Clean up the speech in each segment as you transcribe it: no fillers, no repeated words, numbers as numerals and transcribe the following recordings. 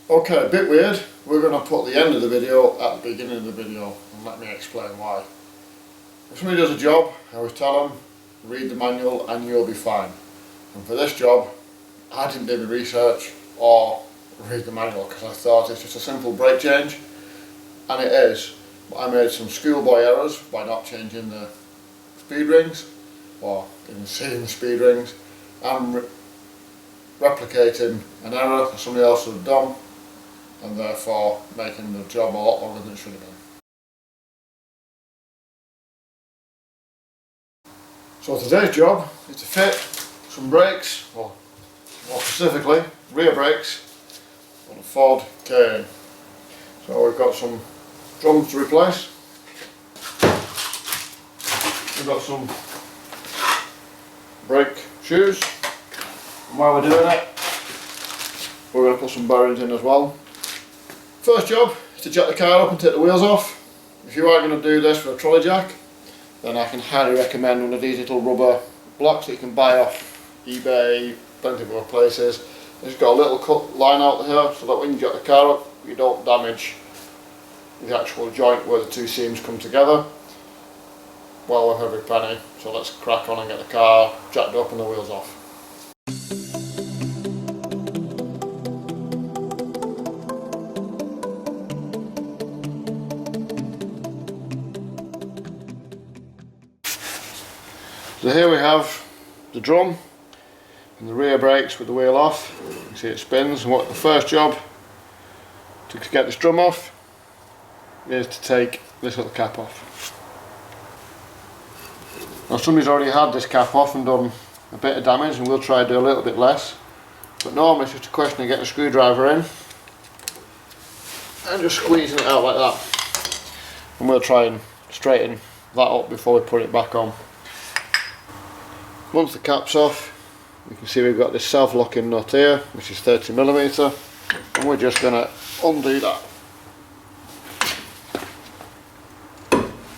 Okay, a bit weird. We're going to put the end of the video at the beginning of the video, and let me explain why. If somebody does a job, I always tell them, read the manual and you'll be fine. And for this job, I didn't do the research or read the manual because I thought it's just a simple brake change, and it is. But I made some schoolboy errors by not changing the speed rings, or even seeing the speed rings, and replicating an error that somebody else had done, and therefore making the job a lot longer than it should have been. So today's job is to fit some brakes, or more specifically rear brakes, on a Ford K. So we've got some drums to replace. We've got some brake shoes, and while we're doing it, we're going to put some bearings in as well. First job is to jack the car up and take the wheels off. If you are going to do this for a trolley jack, then I can highly recommend one of these little rubber blocks that you can buy off eBay, plenty of other places. It's got a little cut line out here so that when you jack the car up, you don't damage the actual joint where the two seams come together. Well worth every penny, so let's crack on and get the car jacked up and the wheels off. So here we have the drum and the rear brakes with the wheel off. You can see it spins, and what the first job to get this drum off is to take this little cap off. Now somebody's already had this cap off and done a bit of damage, and we'll try to do a little bit less, but normally it's just a question of getting a screwdriver in and just squeezing it out like that, and we'll try and straighten that up before we put it back on. Once the cap's off, you can see we've got this self-locking nut here, which is 30mm, and we're just going to undo that.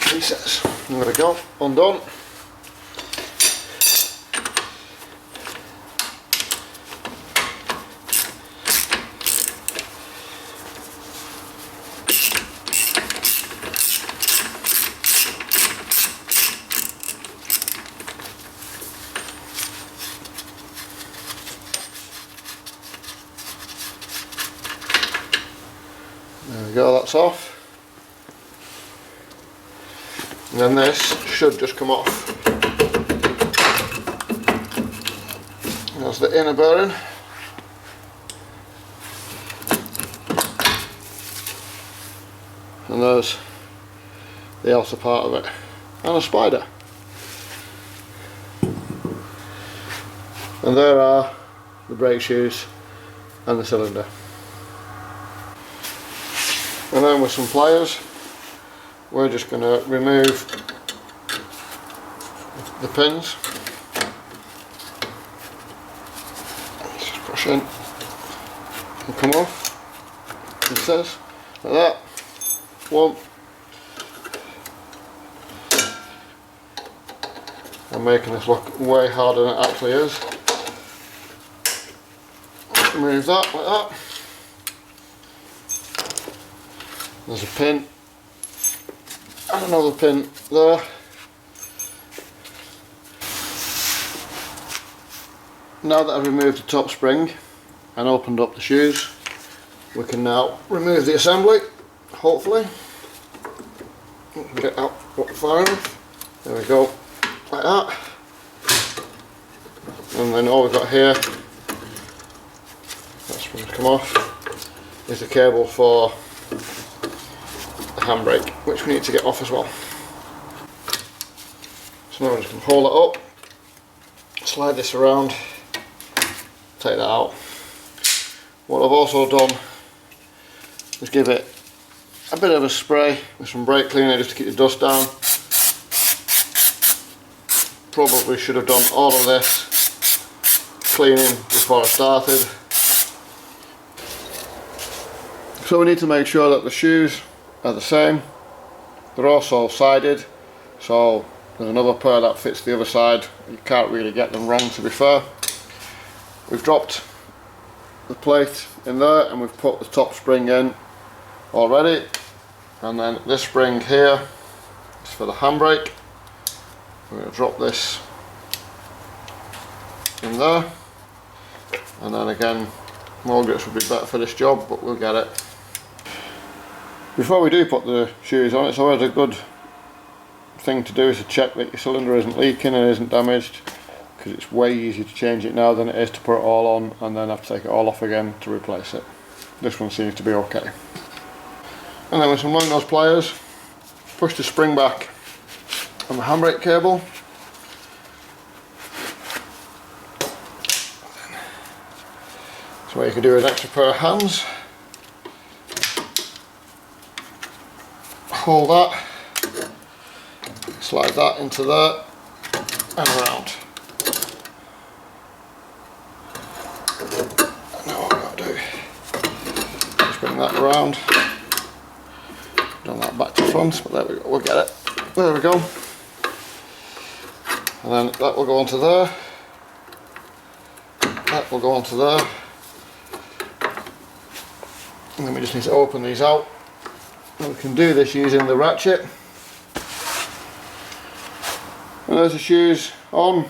Pieces. There we go, undone. There we go, that's off. And then this should just come off. That's the inner bearing. And there's the outer part of it. And a spider. And there are the brake shoes and the cylinder. And then with some pliers, we're just going to remove the pins. Let's just push in and come off. It says like that. One. I'm making this look way harder than it actually is. Remove that like that. There's a pin and another pin there. Now that I've removed the top spring and opened up the shoes, we can now remove the assembly, hopefully. Get out far enough. There we go, like that. And then all we've got here, that's going to come off, is the cable for handbrake, which we need to get off as well. So now we're just going to hold it up, slide this around, take that out. What I've also done is give it a bit of a spray with some brake cleaner just to keep the dust down. Probably should have done all of this cleaning before I started. So we need to make sure that the shoes are the same. They're also sided, so there's another pair that fits the other side. You can't really get them wrong, to be fair. We've dropped the plate in there, and we've put the top spring in already, and then this spring here is for the handbrake. We're going to drop this in there, and then again more grips would be better for this job, but we'll get it. Before we do put the shoes on, it's always a good thing to do is to check that your cylinder isn't leaking and isn't damaged, because it's way easier to change it now than it is to put it all on and then have to take it all off again to replace it. This one seems to be okay. And then with some long nose pliers, push the spring back on the handbrake cable. So what you can do with an extra pair of hands, hold that, slide that into there and around. And now what I've got to do, just bring that around, done that back to front, but there we go, we'll get it. There we go. And then that will go onto there, that will go onto there, and then we just need to open these out. And we can do this using the ratchet. And there's the shoes on,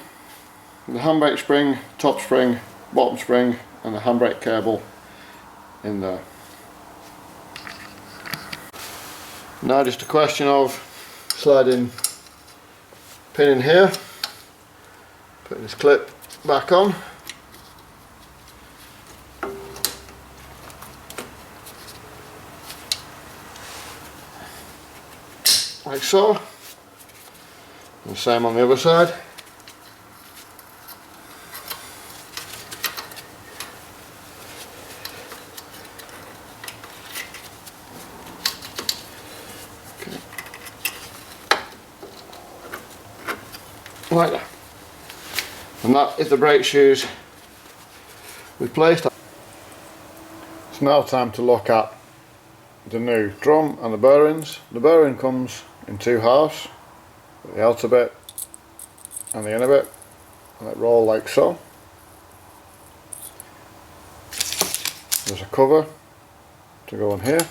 the handbrake spring, top spring, bottom spring, and the handbrake cable in there. Now just a question of sliding pin in here, putting this clip back on, like so, and the same on the other side. Okay. Like that. And that is the brake shoes we've placed. It's now time to look at the new drum and the bearings. The bearing comes in two halves, the outer bit and the inner bit, and they roll like so. There's a cover to go on here.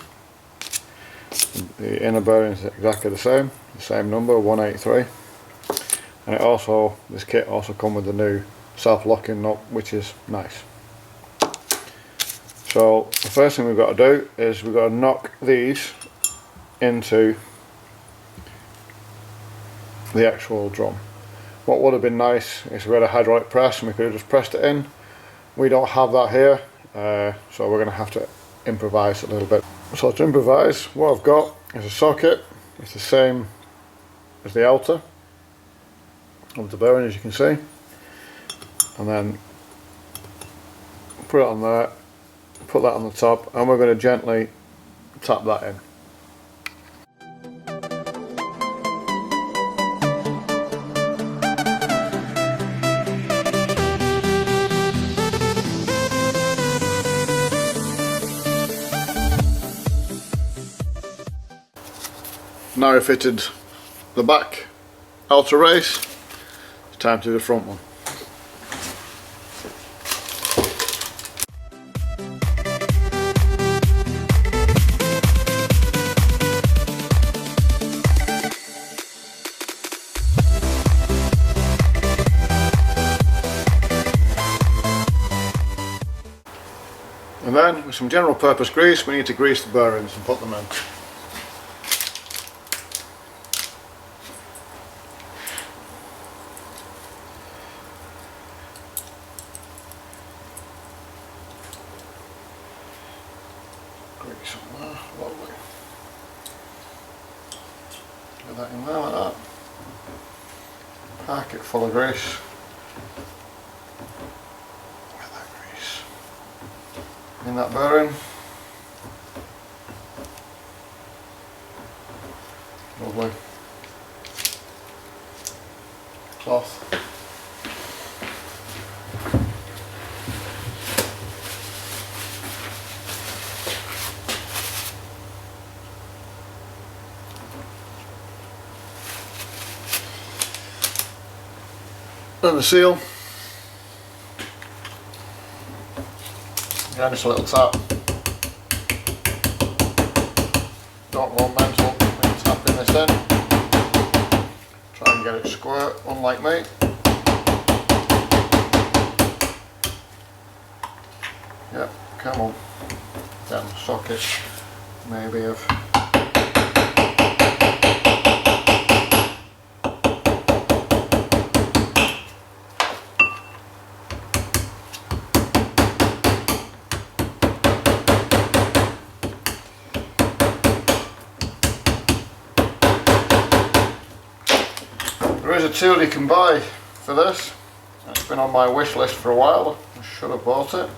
The inner bearing is exactly the same number, 183. And it also, this kit also comes with the new self-locking nut, which is nice. So the first thing we've got to do is we've got to knock these into the actual drum. What would have been nice is we had a hydraulic press and we could have just pressed it in. We don't have that here, so we're going to have to improvise a little bit. So to improvise, what I've got is a socket. It's the same as the outer of the bearing, as you can see, and then put it on there, put that on the top, and we're going to gently tap that in. Now we've fitted the back outer race, it's time to do the front one. And then with some general purpose grease, we need to grease the bearings and put them in. Grease on there, lovely. Get that in there like that. Pack it full of grease. Get that grease in that bearing. Lovely. Cloth. And the seal. Again, just a little tap. Don't go mental when tapping this in. Try and get it square, unlike me. Yep, come on. Then socket maybe of there is a tool you can buy for this. It's been on my wish list for a while. I should have bought it.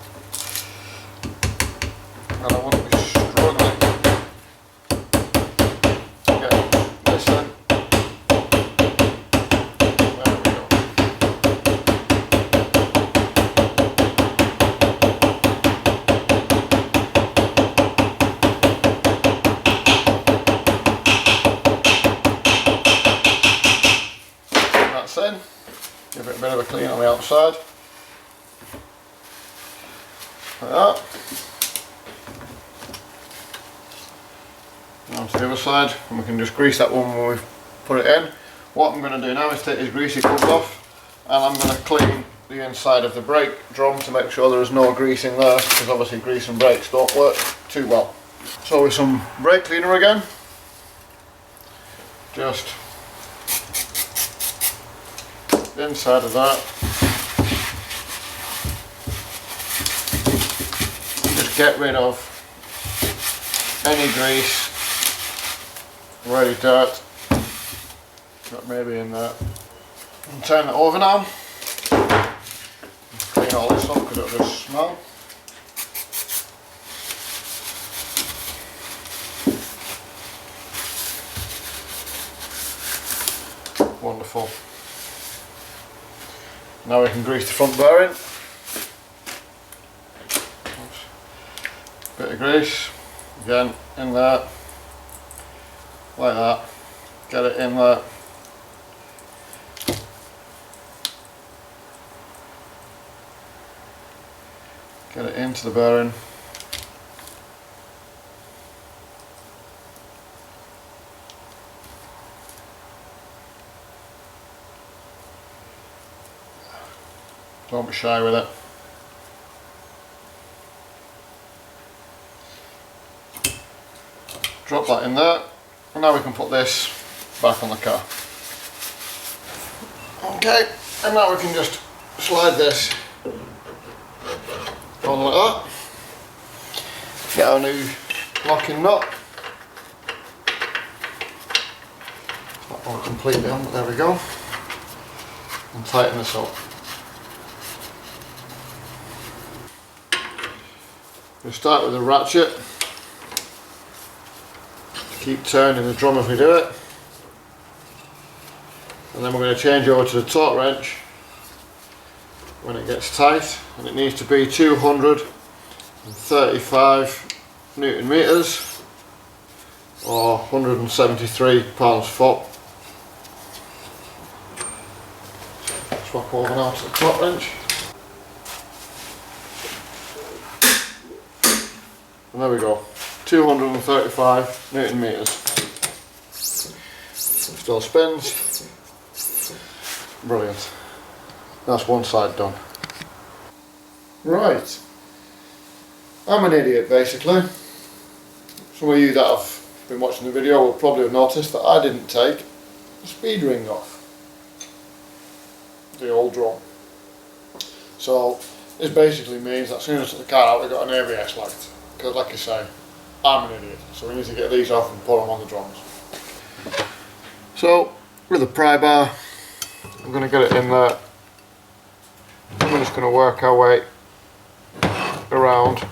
And I wouldn't be struggling to get this in. There we go. That's in. Give it a bit of a clean on the outside. Like that. On to the other side, and we can just grease that one when we put it in. What I'm going to do now is take these greasy cubs off, and I'm going to clean the inside of the brake drum to make sure there is no grease in there, because obviously grease and brakes don't work too well. So with some brake cleaner again, just the inside of that, just get rid of any grease, ready dirt that may be in there, and turn it over now. Clean all this off because it'll just smell. Wonderful. Now we can grease the front bearing. Bit of grease, again in there, like that. Get it in there. Get it into the bearing. Don't be shy with it. Drop that in there, and now we can put this back on the car. Okay, and now we can just slide this on like that. Get our new locking nut. That one completely on, there we go. And tighten this up. We'll start with a ratchet. Keep turning the drum as we do it. And then we're going to change over to the torque wrench when it gets tight, and it needs to be 235 Newton meters or 173 pounds-foot. Swap over now to the torque wrench. And there we go, 235 Newton meters. Still spins. Brilliant. That's one side done. Right. I'm an idiot basically. Some of you that have been watching the video will probably have noticed that I didn't take the speed ring off the old drum. So this basically means that as soon as I took the car out we got an ABS light. Because like I say, I'm an idiot, so we need to get these off and put them on the drums. So with the pry bar, I'm going to get it in there. We're just going to work our way around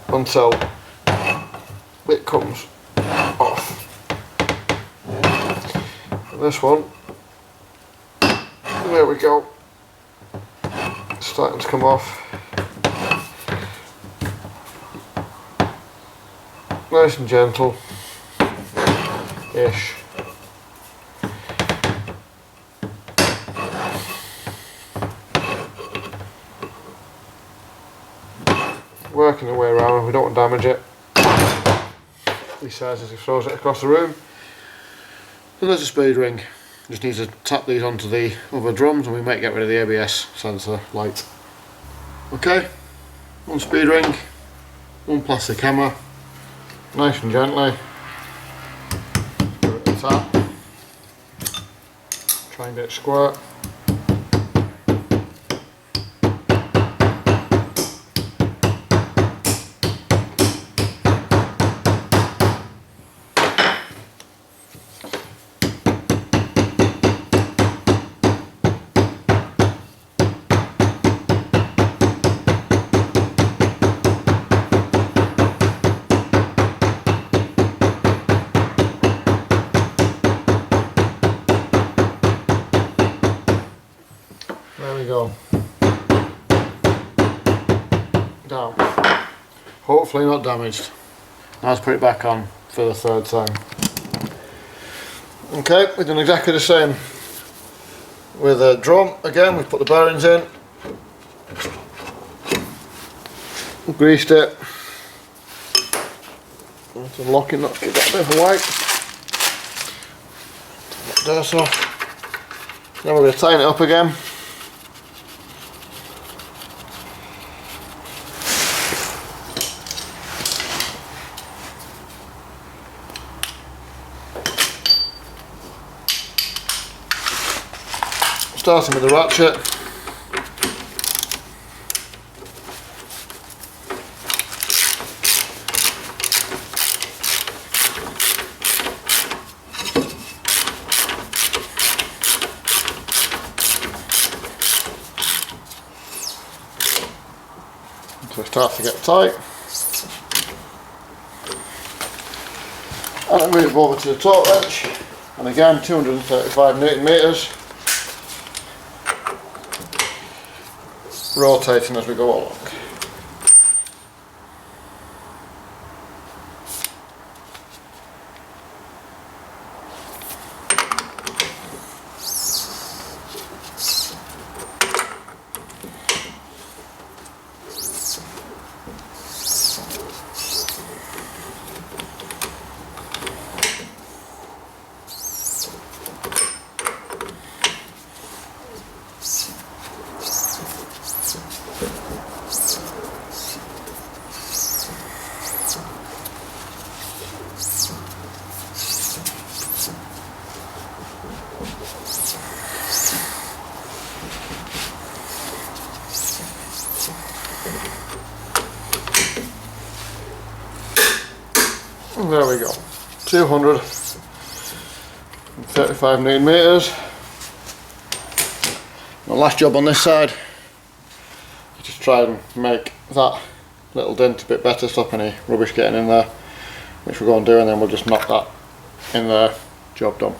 until it comes off. And this one, there we go, it's starting to come off. Nice and gentle-ish. working the way around, we don't want to damage it. He says as he throws it across the room. So there's a speed ring. Just need to tap these onto the other drums and we might get rid of the ABS sensor light. Okay, one speed ring, one plastic hammer, nice and gently. Give it a tap. Try and get it squirt. There we go. Down. Hopefully not damaged. Now let's put it back on for the third time. Okay, we've done exactly the same with a drum. Again, we've put the bearings in, greased it. It's unlocking, let's give that a bit of a wipe. Take that dirt off. Then we're going to tighten it up again. Starting with the ratchet. Until it starts to get tight. And then move over to the torque wrench. And again, 235 Newton meters. Rotating as we go along. And there we go, 235 Newton meters. The last job on this side, just try and make that little dent a bit better, stop any rubbish getting in there, which we're going to do, and then we'll just knock that in there, job done.